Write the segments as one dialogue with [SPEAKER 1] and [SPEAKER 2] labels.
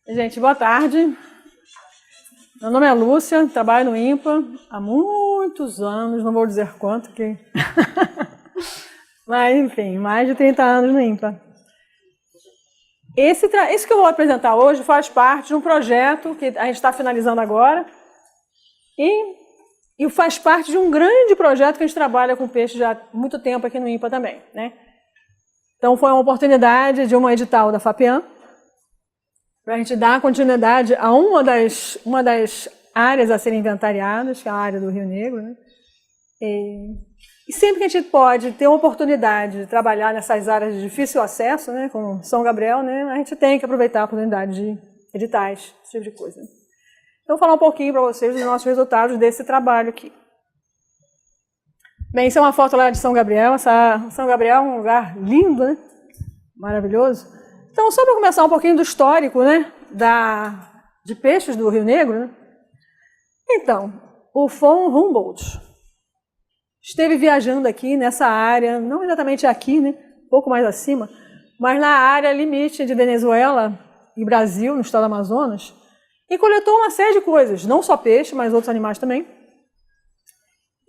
[SPEAKER 1] Gente, boa tarde. Meu nome é Lúcia, trabalho no INPA há muitos anos, não vou dizer quanto, que... mas enfim, mais de 30 anos no INPA. Esse que eu vou apresentar hoje faz parte de um projeto que a gente está finalizando agora e faz parte de um grande projeto que a gente trabalha com peixe já há muito tempo aqui no INPA também, né? Então foi uma oportunidade de uma edital da FAPEAM para a gente dar continuidade a uma das áreas a serem inventariadas, que é a área do Rio Negro, né? E sempre que a gente pode ter uma oportunidade de trabalhar nessas áreas de difícil acesso, né, como São Gabriel, né, a gente tem que aproveitar a oportunidade de editais, esse tipo de coisa. Então, vou falar um pouquinho para vocês dos nossos resultados desse trabalho aqui. Bem, isso é uma foto lá de São Gabriel. São Gabriel é um lugar lindo, né? Maravilhoso. Então, só para começar um pouquinho do histórico, né, de peixes do Rio Negro, né? Então, o von Humboldt esteve viajando aqui nessa área, não exatamente aqui, né, um pouco mais acima, mas na área limite de Venezuela e Brasil, no estado do Amazonas, e coletou uma série de coisas, não só peixe, mas outros animais também.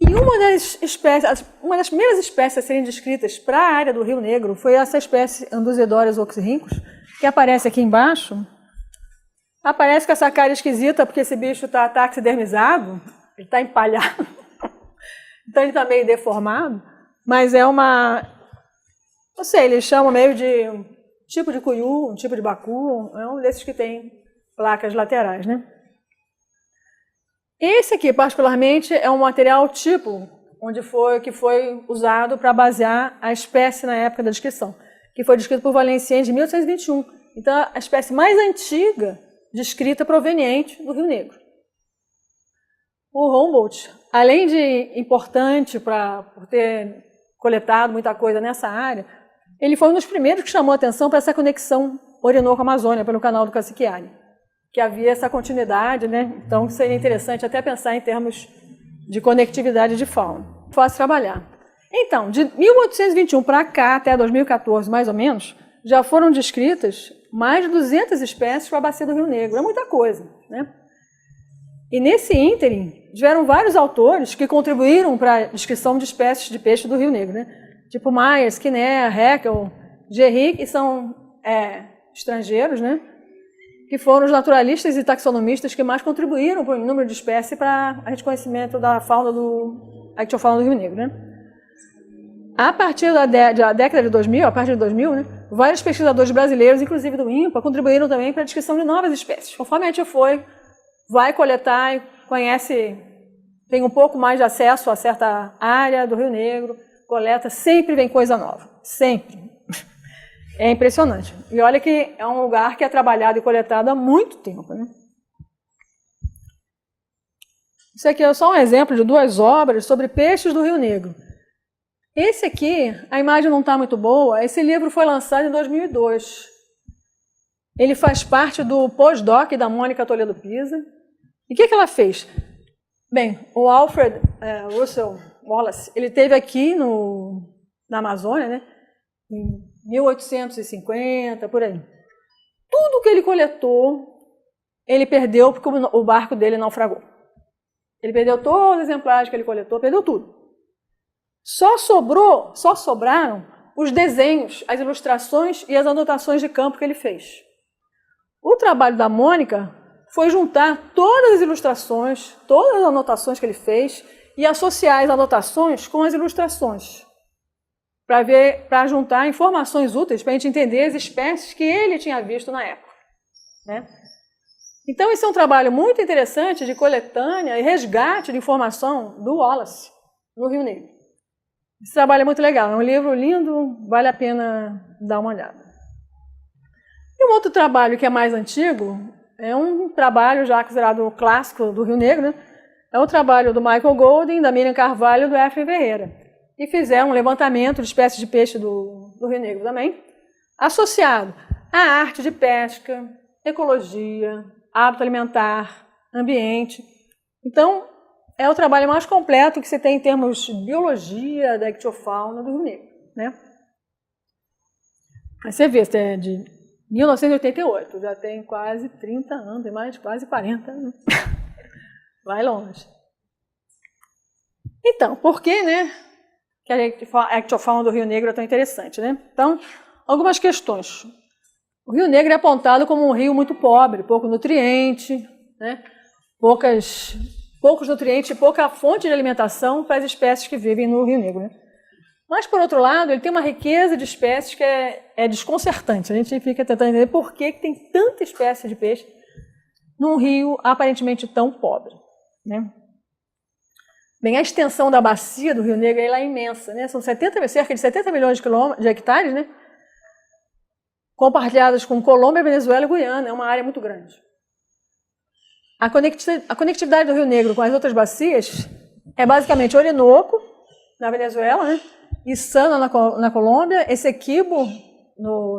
[SPEAKER 1] E uma das primeiras espécies a serem descritas para a área do Rio Negro foi essa espécie Anduzedorus oxyrhynchus, que aparece aqui embaixo. Aparece com essa cara esquisita porque esse bicho está taxidermizado, ele está empalhado, então ele está meio deformado, mas é uma, não sei, eles chamam meio de um tipo de cuiú, um tipo de bacu, é um desses que tem placas laterais, né? Esse aqui, particularmente, é um material tipo, que foi usado para basear a espécie na época da descrição, que foi descrito por Valenciennes em 1821. Então, a espécie mais antiga descrita proveniente do Rio Negro. O Humboldt, além de importante por ter coletado muita coisa nessa área, ele foi um dos primeiros que chamou a atenção para essa conexão Orinoco-Amazônia pelo canal do Cassiquiare, que havia essa continuidade, né? Então seria interessante até pensar em termos de conectividade de fauna. Fácil trabalhar. Então, de 1821 para cá, até 2014 mais ou menos, já foram descritas mais de 200 espécies para a bacia do Rio Negro. É muita coisa, né? E nesse ínterim, tiveram vários autores que contribuíram para a descrição de espécies de peixe do Rio Negro, né? Tipo Myers, Kinner, Haeckel, Gerry, que são estrangeiros, né? Que foram os naturalistas e taxonomistas que mais contribuíram para o número de espécies para o reconhecimento da fauna a ictiofauna do Rio Negro, né? A partir da década de 2000, a partir de 2000, né, vários pesquisadores brasileiros, inclusive do INPA, contribuíram também para a descrição de novas espécies. Conforme a gente vai coletar e conhece, tem um pouco mais de acesso a certa área do Rio Negro, coleta, sempre vem coisa nova, sempre. É impressionante. E olha que é um lugar que é trabalhado e coletado há muito tempo, né? Isso aqui é só um exemplo de duas obras sobre peixes do Rio Negro. Esse aqui, a imagem não está muito boa, esse livro foi lançado em 2002. Ele faz parte do pós-doc da Mônica Toledo Pisa. E o que ela fez? Bem, o Alfred Russel Wallace, ele esteve aqui na Amazônia, né, em 1850, por aí. Tudo que ele coletou, ele perdeu porque o barco dele naufragou. Ele perdeu todos os exemplares que ele coletou, perdeu tudo. Só sobraram os desenhos, as ilustrações e as anotações de campo que ele fez. O trabalho da Mônica foi juntar todas as ilustrações, todas as anotações que ele fez e associar as anotações com as ilustrações, para juntar informações úteis para a gente entender as espécies que ele tinha visto na época, né? Então, esse é um trabalho muito interessante de coletânea e resgate de informação do Wallace, no Rio Negro. Esse trabalho é muito legal, é um livro lindo, vale a pena dar uma olhada. E um outro trabalho que é mais antigo, é um trabalho já considerado clássico do Rio Negro, né? É o trabalho do Michael Golding, da Miriam Carvalho e do Efraim Ferreira, que fizeram um levantamento de espécies de peixe do Rio Negro também, associado à arte de pesca, ecologia, hábito alimentar, ambiente. Então, é o trabalho mais completo que você tem em termos de biologia da ictiofauna do Rio Negro, né? Aí você vê, de 1988, já tem quase 30 anos, tem mais quase 40, né? Vai longe. Então, por que, né, que a ictiofauna do Rio Negro é tão interessante, né? Então, algumas questões. O Rio Negro é apontado como um rio muito pobre, pouco nutriente, né? Poucos nutrientes, pouca fonte de alimentação para as espécies que vivem no Rio Negro, né? Mas, por outro lado, ele tem uma riqueza de espécies que é desconcertante. A gente fica tentando entender por que tem tanta espécie de peixe num rio aparentemente tão pobre, né? Bem, a extensão da bacia do Rio Negro ela é imensa, né? São cerca de 70 milhões de hectares, né? Compartilhadas com Colômbia, Venezuela e Guiana. É uma área muito grande. A conectividade do Rio Negro com as outras bacias é basicamente Orinoco, na Venezuela, né? Içana, na Colômbia, Essequibo,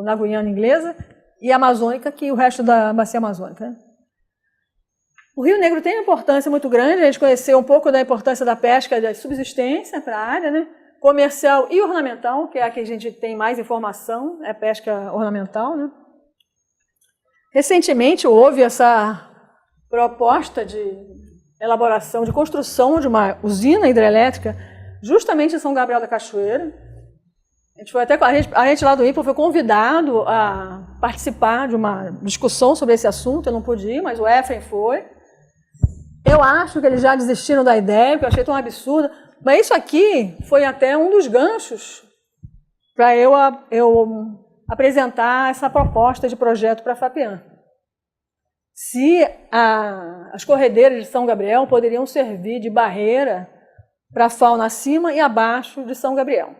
[SPEAKER 1] na Guiana Inglesa, e a Amazônica, que é o resto da bacia amazônica, né? O Rio Negro tem uma importância muito grande, a gente conheceu um pouco da importância da pesca de subsistência para a área, né? Comercial e ornamental, que é a que a gente tem mais informação, é pesca ornamental, né? Recentemente houve essa proposta de elaboração, de construção de uma usina hidrelétrica justamente em São Gabriel da Cachoeira. A gente lá do IPA foi convidado a participar de uma discussão sobre esse assunto, eu não pude ir, mas o Efraim foi. Eu acho que eles já desistiram da ideia, porque eu achei tão absurda. Mas isso aqui foi até um dos ganchos para eu apresentar essa proposta de projeto para a FAPEAM. Se as corredeiras de São Gabriel poderiam servir de barreira para a fauna acima e abaixo de São Gabriel.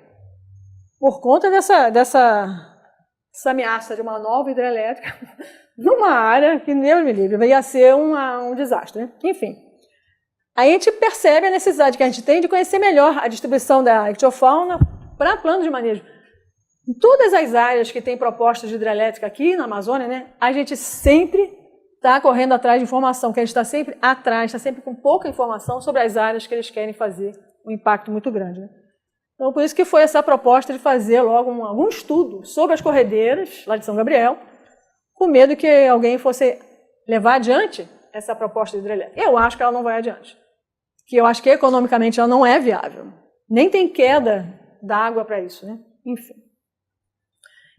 [SPEAKER 1] Por conta dessa ameaça de uma nova hidrelétrica numa área que, Deus me livre, ia ser um desastre, né? Enfim, aí a gente percebe a necessidade que a gente tem de conhecer melhor a distribuição da ictiofauna para plano de manejo. Em todas as áreas que tem propostas de hidrelétrica aqui na Amazônia, né, a gente sempre está correndo atrás de informação, que a gente está sempre atrás, está sempre com pouca informação sobre as áreas que eles querem fazer um impacto muito grande, né? Então, por isso que foi essa proposta de fazer logo algum estudo sobre as corredeiras lá de São Gabriel, com medo que alguém fosse levar adiante essa proposta de hidrelétrica. Eu acho que ela não vai adiante, que eu acho que economicamente ela não é viável, nem tem queda d'água para isso, né? Enfim.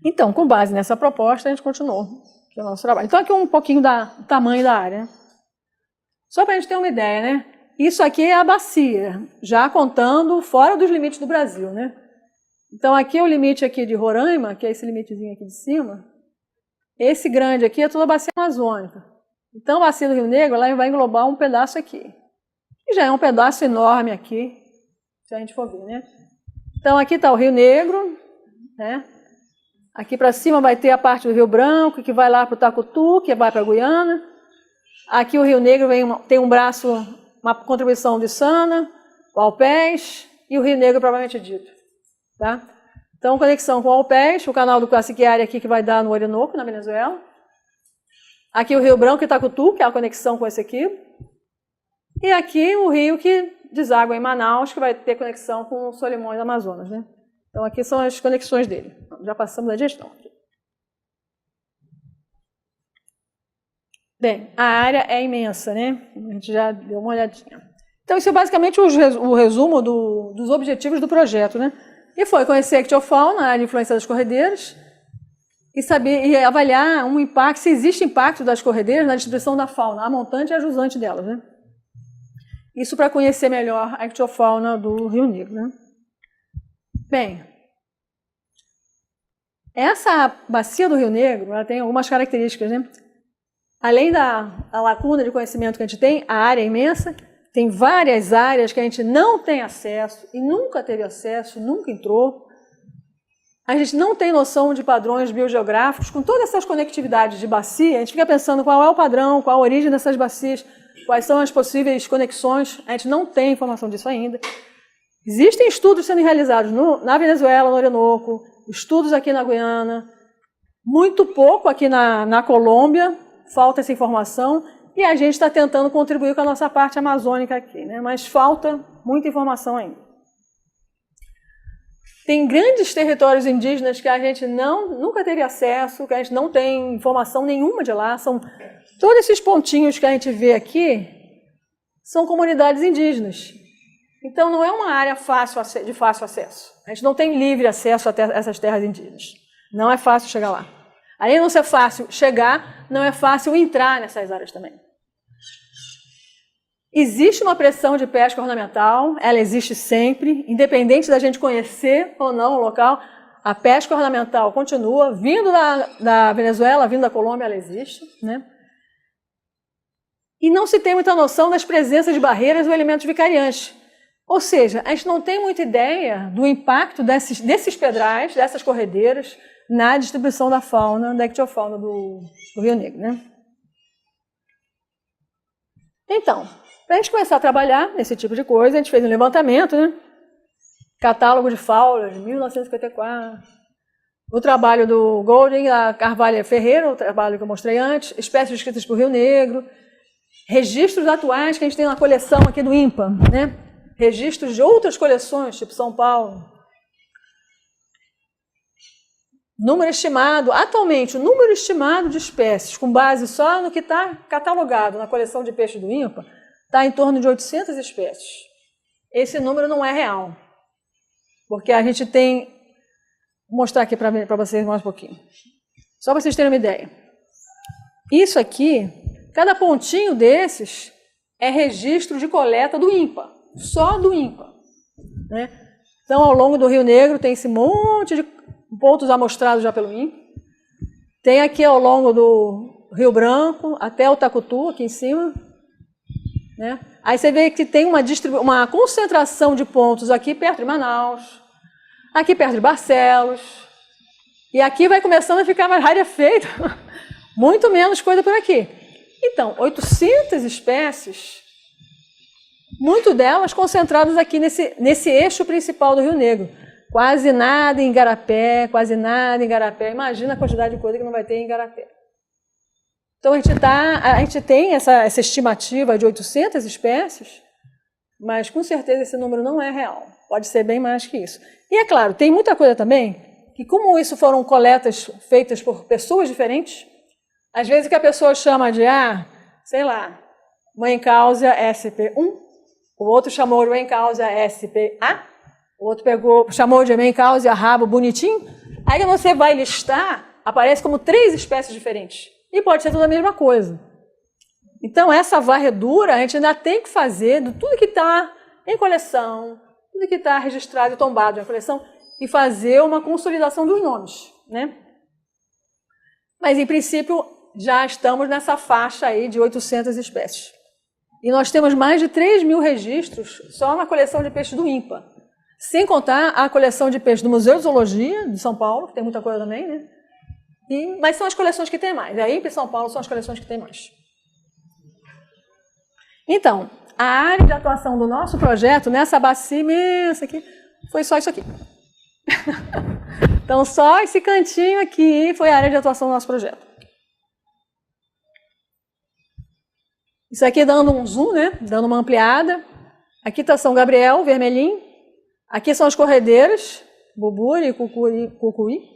[SPEAKER 1] Então, com base nessa proposta, a gente continuou o nosso trabalho. Então, aqui um pouquinho do tamanho da área, né? Só para a gente ter uma ideia, né? Isso aqui é a bacia, já contando fora dos limites do Brasil, né? Então, aqui é o limite aqui de Roraima, que é esse limitezinho aqui de cima. Esse grande aqui é toda a bacia amazônica. Então, a bacia do Rio Negro ela vai englobar um pedaço aqui. E já é um pedaço enorme aqui, se a gente for ver, né? Então, aqui está o Rio Negro, né? Aqui para cima vai ter a parte do Rio Branco, que vai lá para o Tacutu, que vai para a Guiana. Aqui o Rio Negro tem um braço, uma contribuição de Sana, o Alpés e o Rio Negro propriamente dito, tá? Então, conexão com o Alpés, o canal do Caciquiari aqui que vai dar no Orinoco, na Venezuela. Aqui o Rio Branco e Tacutu, que é a conexão com esse aqui. E aqui o rio que deságua em Manaus, que vai ter conexão com o Solimões do Amazonas, né? Então, aqui são as conexões dele. Já passamos a gestão. Bem, a área é imensa, né? A gente já deu uma olhadinha. Então, isso é basicamente o resumo dos objetivos do projeto, né? E foi conhecer a ictiofauna, a área de influência das corredeiras, e saber e avaliar um impacto, se existe impacto das corredeiras na distribuição da fauna, a montante e a jusante delas, né? Isso para conhecer melhor a ictiofauna do Rio Negro, né? Bem, essa bacia do Rio Negro ela tem algumas características, né? Além da lacuna de conhecimento que a gente tem, a área é imensa, tem várias áreas que a gente não tem acesso e nunca teve acesso, nunca entrou. A gente não tem noção de padrões biogeográficos. Com todas essas conectividades de bacia, a gente fica pensando qual é o padrão, qual a origem dessas bacias, quais são as possíveis conexões. A gente não tem informação disso ainda. Existem estudos sendo realizados na Venezuela, no Orinoco, estudos aqui na Guiana, muito pouco aqui na Colômbia, falta essa informação, e a gente está tentando contribuir com a nossa parte amazônica aqui, né? Mas falta muita informação ainda. Tem grandes territórios indígenas que a gente nunca teve acesso, que a gente não tem informação nenhuma de lá. São todos esses pontinhos que a gente vê aqui são comunidades indígenas. Então, não é uma área de fácil acesso. A gente não tem livre acesso a essas terras indígenas. Não é fácil chegar lá. Além de não ser fácil chegar, não é fácil entrar nessas áreas também. Existe uma pressão de pesca ornamental, ela existe sempre, independente da gente conhecer ou não o local, a pesca ornamental continua, vindo da Venezuela, vindo da Colômbia, ela existe, né? E não se tem muita noção das presenças de barreiras ou elementos vicariantes. Ou seja, a gente não tem muita ideia do impacto desses pedrais, dessas corredeiras, na distribuição da fauna, da ictiofauna do Rio Negro, né? Então, para a gente começar a trabalhar nesse tipo de coisa, a gente fez um levantamento, né? Catálogo de faunas, de 1954. O trabalho do Golden, a Carvalho Ferreira, o trabalho que eu mostrei antes, espécies descritas por Rio Negro, registros atuais que a gente tem na coleção aqui do INPA, né? Registros de outras coleções, tipo São Paulo. Número estimado, atualmente, o número estimado de espécies, com base só no que está catalogado na coleção de peixes do INPA, está em torno de 800 espécies. Esse número não é real, porque a gente tem... Vou mostrar aqui para vocês mais um pouquinho. Só para vocês terem uma ideia. Isso aqui, cada pontinho desses é registro de coleta do INPA, só do INPA, né? Então, ao longo do Rio Negro tem esse monte de pontos amostrados já pelo INPA. Tem aqui ao longo do Rio Branco, até o Tacutu, aqui em cima, né? Aí você vê que tem uma concentração de pontos aqui perto de Manaus, aqui perto de Barcelos, e aqui vai começando a ficar mais rarefeito, muito menos coisa por aqui. Então, 800 espécies, muito delas concentradas aqui nesse eixo principal do Rio Negro. Quase nada em Igarapé, quase nada em Igarapé. Imagina a quantidade de coisa que não vai ter em Igarapé. Então, a gente tem essa estimativa de 800 espécies, mas com certeza esse número não é real. Pode ser bem mais que isso. E é claro, tem muita coisa também, que como isso foram coletas feitas por pessoas diferentes, às vezes que a pessoa chama de, sei lá, Moencausia SP1, o outro chamou de Moencausia SPA, o outro chamou de Moencausia rabo bonitinho, aí quando você vai listar, aparece como 3 espécies diferentes. E pode ser tudo a mesma coisa. Então, essa varredura a gente ainda tem que fazer de tudo que está em coleção, tudo que está registrado e tombado na coleção, e fazer uma consolidação dos nomes, né? Mas, em princípio, já estamos nessa faixa aí de 800 espécies. E nós temos mais de 3.000 registros só na coleção de peixes do INPA. Sem contar a coleção de peixes do Museu de Zoologia de São Paulo, que tem muita coisa também, né? Mas são as coleções que tem mais. A INPA e São Paulo são as coleções que tem mais. Então, a área de atuação do nosso projeto, nessa bacia imensa aqui, foi só isso aqui. Então, só esse cantinho aqui foi a área de atuação do nosso projeto. Isso aqui dando um zoom, né? Dando uma ampliada. Aqui está São Gabriel, vermelhinho. Aqui são as corredeiras, Buburi e Cucuí.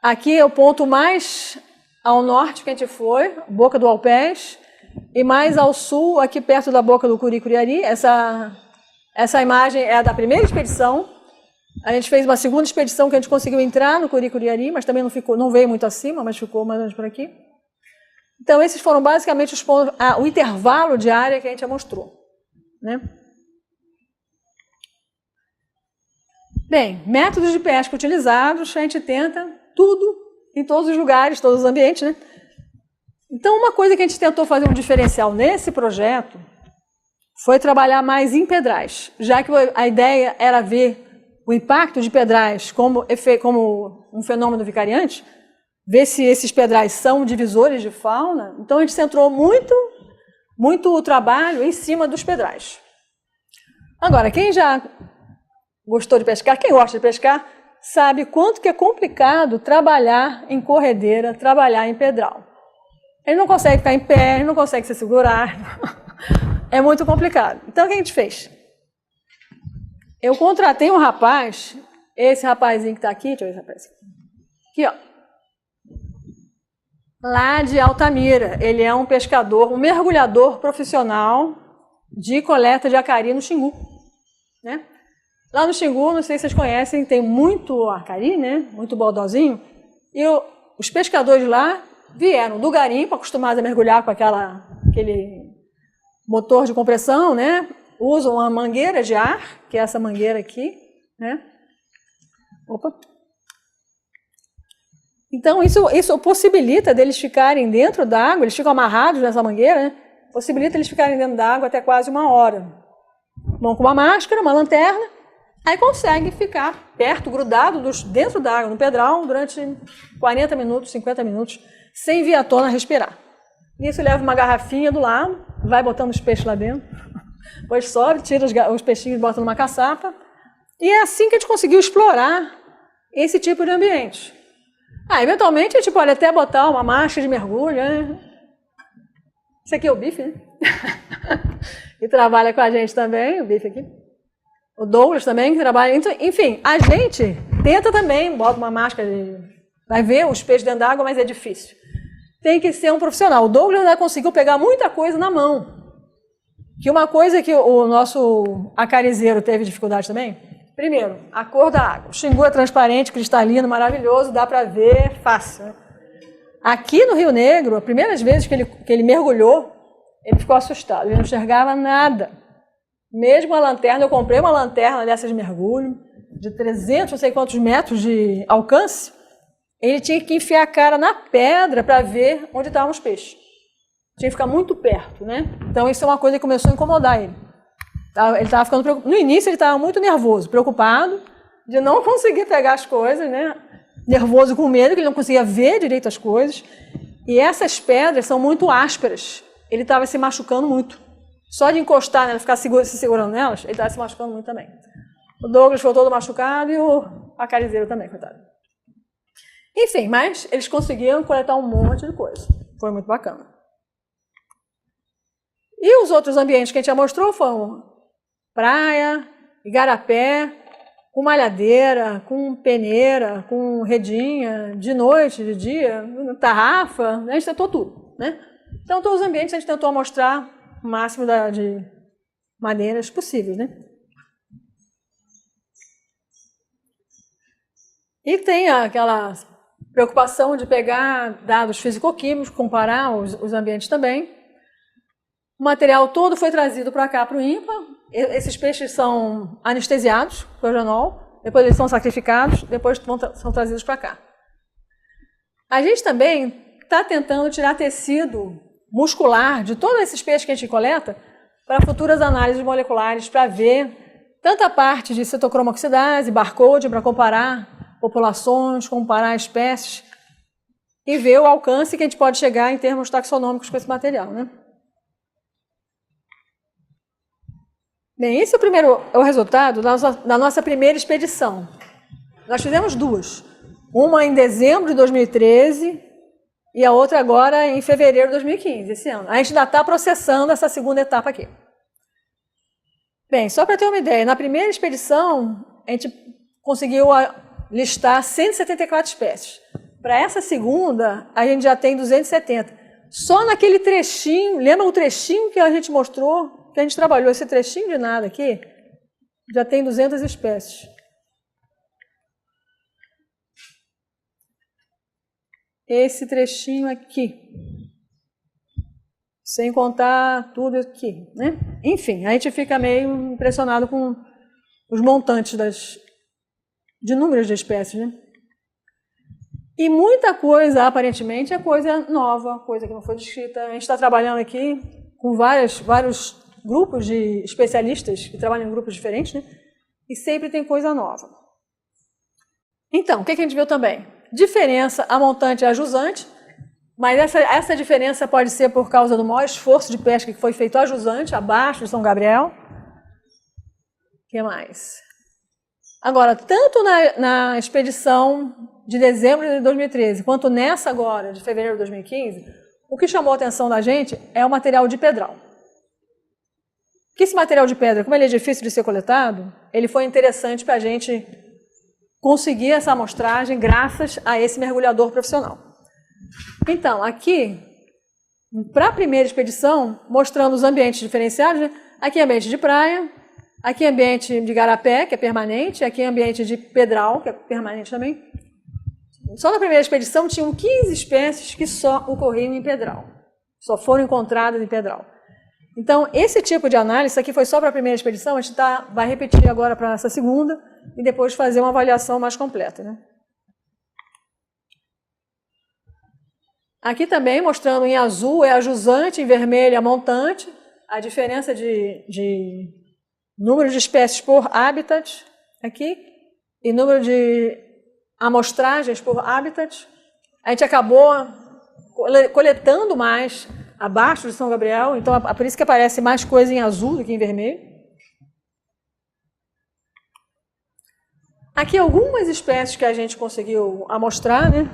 [SPEAKER 1] Aqui é o ponto mais ao norte que a gente foi, Boca do Alpés. E mais ao sul, aqui perto da Boca do Curicuriari. Essa imagem é a da primeira expedição. A gente fez uma segunda expedição que a gente conseguiu entrar no Curicuriari, mas também não veio muito acima, mas ficou mais ou menos por aqui. Então, esses foram basicamente os pontos, o intervalo de área que a gente já mostrou, né? Bem, métodos de pesca utilizados, a gente tenta tudo, em todos os lugares, todos os ambientes, né? Então, uma coisa que a gente tentou fazer um diferencial nesse projeto foi trabalhar mais em pedrais, já que a ideia era ver o impacto de pedrais como um fenômeno vicariante, ver se esses pedrais são divisores de fauna. Então, a gente centrou muito o trabalho em cima dos pedrais. Agora, quem já gostou de pescar, quem gosta de pescar, sabe quanto que é complicado trabalhar em corredeira, trabalhar em pedral. Ele não consegue ficar em pé, ele não consegue se segurar. É muito complicado. Então, o que a gente fez? eu contratei um rapaz, esse rapazinho que está aqui, deixa eu ver se aparece aqui, ó, lá de Altamira. Ele é um pescador, um mergulhador profissional de coleta de acari no Xingu, né? Lá no Xingu, não sei se vocês conhecem, tem muito acari, né? Muito bodozinho. E os pescadores lá vieram do garimpo, acostumados a mergulhar com aquele motor de compressão, né? Usam uma mangueira de ar, que é essa mangueira aqui, né? Opa! Então, isso possibilita deles ficarem dentro da água, eles ficam amarrados nessa mangueira, né? Possibilita eles ficarem dentro da água até quase 1 hora. Vão com uma máscara, uma lanterna, aí consegue ficar perto, grudado, dentro da água, no pedral, durante 40 minutos, 50 minutos, sem via tona respirar. Nisso leva uma garrafinha do lado, vai botando os peixes lá dentro, depois sobe, tira os peixinhos e bota numa caçapa. E é assim que a gente conseguiu explorar esse tipo de ambiente. Eventualmente a gente pode até botar uma máscara de mergulho, né? Esse aqui é o Bife, né? E trabalha com a gente também, o Bife aqui. O Douglas também, que trabalha. Então, enfim, a gente tenta também, bota uma máscara, vai ver os peixes dentro d'água, mas é difícil. Tem que ser um profissional. O Douglas ainda conseguiu pegar muita coisa na mão. Que uma coisa que o nosso acarizeiro teve dificuldade também, primeiro, a cor da água. O Xingu é transparente, cristalino, maravilhoso, dá para ver fácil, né? Aqui no Rio Negro, as primeiras vezes que ele mergulhou, ele ficou assustado, ele não enxergava nada. Mesmo a lanterna, eu comprei uma lanterna dessas de mergulho, de 300, não sei quantos metros de alcance, ele tinha que enfiar a cara na pedra para ver onde estavam os peixes. Tinha que ficar muito perto, né? Então isso é uma coisa que começou a incomodar ele. Ele estava ficando preocupado. No início ele estava muito nervoso, preocupado de não conseguir pegar as coisas, né? Nervoso com medo, que ele não conseguia ver direito as coisas. E essas pedras são muito ásperas. Ele estava se machucando muito. Só de encostar nela, ficar se segurando nelas, ele estava se machucando muito também. O Douglas ficou todo machucado e o acarizeiro também, coitado. Enfim, mas eles conseguiram coletar um monte de coisa. Foi muito bacana. E os outros ambientes que a gente já mostrou foram praia, igarapé, com malhadeira, com peneira, com redinha, de noite, de dia, tarrafa, né? A gente tentou tudo, né? Então, todos os ambientes a gente tentou mostrar o máximo de maneiras possíveis, né? E tem aquela preocupação de pegar dados físico-químicos, comparar os ambientes também. O material todo foi trazido para cá, para o INPA. Esses peixes são anestesiados com eugenol, depois eles são sacrificados, depois são trazidos para cá. A gente também está tentando tirar tecido muscular de todos esses peixes que a gente coleta para futuras análises moleculares, para ver tanta parte de citocromoxidase, barcode, para comparar populações, comparar espécies e ver o alcance que a gente pode chegar em termos taxonômicos com esse material, né? Bem, esse é o resultado da nossa primeira expedição. Nós fizemos duas. Uma em dezembro de 2013 e a outra agora em fevereiro de 2015, esse ano. A gente ainda está processando essa segunda etapa aqui. Bem, só para ter uma ideia, na primeira expedição a gente conseguiu listar 174 espécies. Para essa segunda, a gente já tem 270. Só naquele trechinho, lembra o trechinho que a gente mostrou? Que a gente trabalhou esse trechinho de nada aqui, já tem 200 espécies. Esse trechinho aqui. Sem contar tudo aqui, né? Enfim, a gente fica meio impressionado com os montantes de números de espécies, né? E muita coisa, aparentemente, é coisa nova, coisa que não foi descrita. A gente está trabalhando aqui com vários grupos de especialistas que trabalham em grupos diferentes, né? E sempre tem coisa nova. Então, o que a gente viu também? Diferença a montante e a jusante, mas essa diferença pode ser por causa do maior esforço de pesca que foi feito a jusante, abaixo de São Gabriel. O que mais? Agora, tanto na expedição de dezembro de 2013, quanto nessa agora, de fevereiro de 2015, o que chamou a atenção da gente é o material de pedral. que esse material de pedra, como ele é difícil de ser coletado, ele foi interessante para a gente conseguir essa amostragem graças a esse mergulhador profissional. Então, aqui, para a primeira expedição, mostrando os ambientes diferenciados, né? Aqui é ambiente de praia, aqui é ambiente de garapé, que é permanente, aqui é ambiente de pedral, que é permanente também. Só na primeira expedição tinham 15 espécies que só ocorriam em pedral, só foram encontradas em pedral. Então, esse tipo de análise, isso aqui foi só para a primeira expedição, a gente vai repetir agora para essa segunda e depois fazer uma avaliação mais completa, né? Aqui também, mostrando em azul é a jusante, em vermelho é a montante, a diferença de número de espécies por habitat aqui e número de amostragens por habitat. A gente acabou coletando mais abaixo de São Gabriel, então por isso que aparece mais coisa em azul do que em vermelho. Aqui algumas espécies que a gente conseguiu amostrar, né?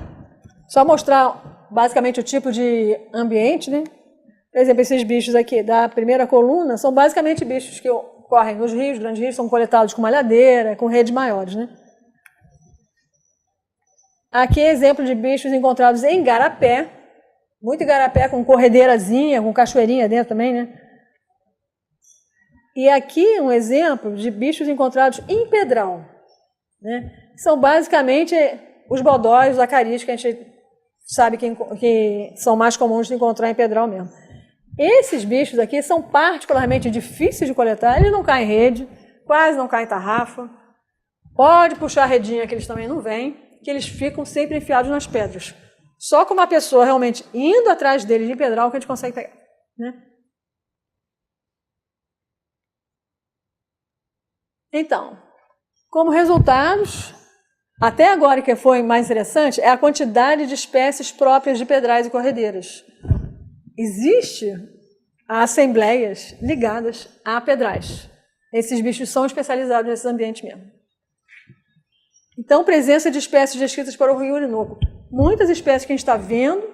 [SPEAKER 1] Só mostrar basicamente o tipo de ambiente, né? Por exemplo, esses bichos aqui da primeira coluna são basicamente bichos que correm nos rios, grandes rios, são coletados com malhadeira, com redes maiores, né? Aqui é exemplo de bichos encontrados em garapé, muito garapé com corredeirazinha, com cachoeirinha dentro também, né? E aqui um exemplo de bichos encontrados em pedral, né? São basicamente os bodóis, os acaris, que a gente sabe que são mais comuns de encontrar em pedral mesmo. Esses bichos aqui são particularmente difíceis de coletar, eles não caem em rede, quase não caem em tarrafa. Pode puxar a redinha que eles também não vêm, que eles ficam sempre enfiados nas pedras. Só com uma pessoa realmente indo atrás deles em pedral que a gente consegue pegar, né? Então, como resultados, até agora que foi mais interessante, é a quantidade de espécies próprias de pedrais e corredeiras. Existe assembleias ligadas a pedrais. Esses bichos são especializados nesses ambientes mesmo. Então, presença de espécies descritas para o Rio Orinoco. Muitas espécies que a gente está vendo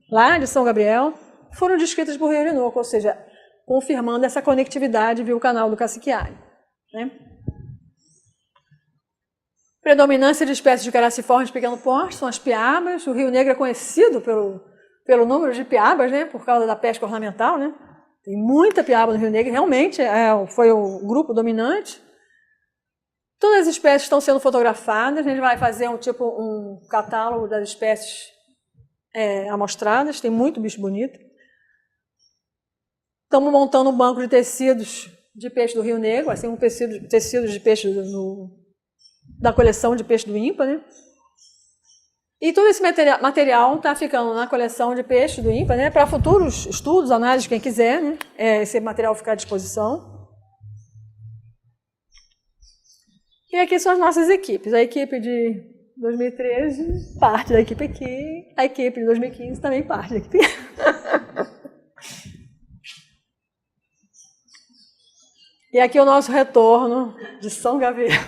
[SPEAKER 1] lá de São Gabriel foram descritas por Rio Orinoco, ou seja, confirmando essa conectividade via o canal do Cassiquiare, né? Predominância de espécies de caraciformes de pequeno porte são as piabas. O Rio Negro é conhecido pelo número de piabas, né? Por causa da pesca ornamental, né? Tem muita piaba no Rio Negro, realmente foi o grupo dominante. Todas as espécies estão sendo fotografadas, a gente vai fazer um catálogo das espécies amostradas, tem muito bicho bonito. Estamos montando um banco de tecidos de peixe do Rio Negro, assim, tecidos de peixe da coleção de peixe do INPA, né? E todo esse material está ficando na coleção de peixe do INPA, né? Para futuros estudos, análises, quem quiser, né? Esse material ficar à disposição. E aqui são as nossas equipes. A equipe de 2013, parte da equipe aqui. A equipe de 2015 também parte da equipe. E aqui o nosso retorno de São Gabriel.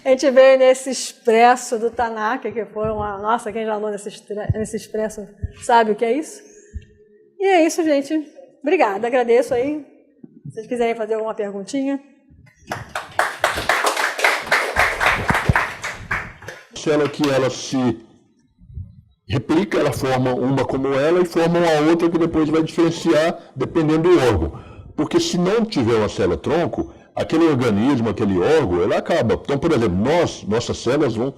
[SPEAKER 1] A gente veio nesse expresso do Tanaka, que foi uma... Nossa, quem já andou nesse expresso sabe o que é isso? E é isso, gente. Obrigada, agradeço aí. Se vocês quiserem fazer alguma perguntinha.
[SPEAKER 2] Célula que ela se replica, ela forma uma como ela e forma uma outra que depois vai diferenciar dependendo do órgão. Porque se não tiver uma célula-tronco, aquele organismo, aquele órgão, ela acaba. Então, por exemplo, nossas células vão